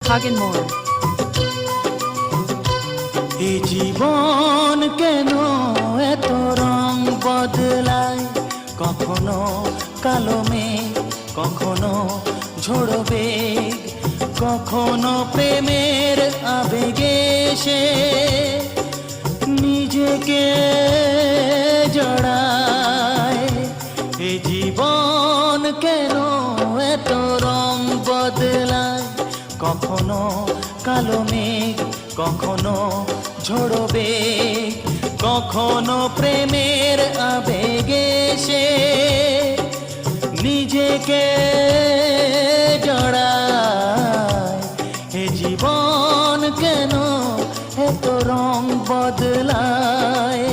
Hagen Moore. এই জীবন কেন এত রং বদলায়, কখনো কালো মেঘ, কখনো ঝোড়ো বেগ, কখনো প্রেমের আবেগে সে নিজেকে জড়ায়। এই জীবন কেন এত রং বদলায়, কখনো কালো মেঘ, কখনো ঝোড়ো বেগ, কখনো প্রেমের আবেগে সে নিজেকে জড়ায়। এ জীবন কেন এত রং বদলায়।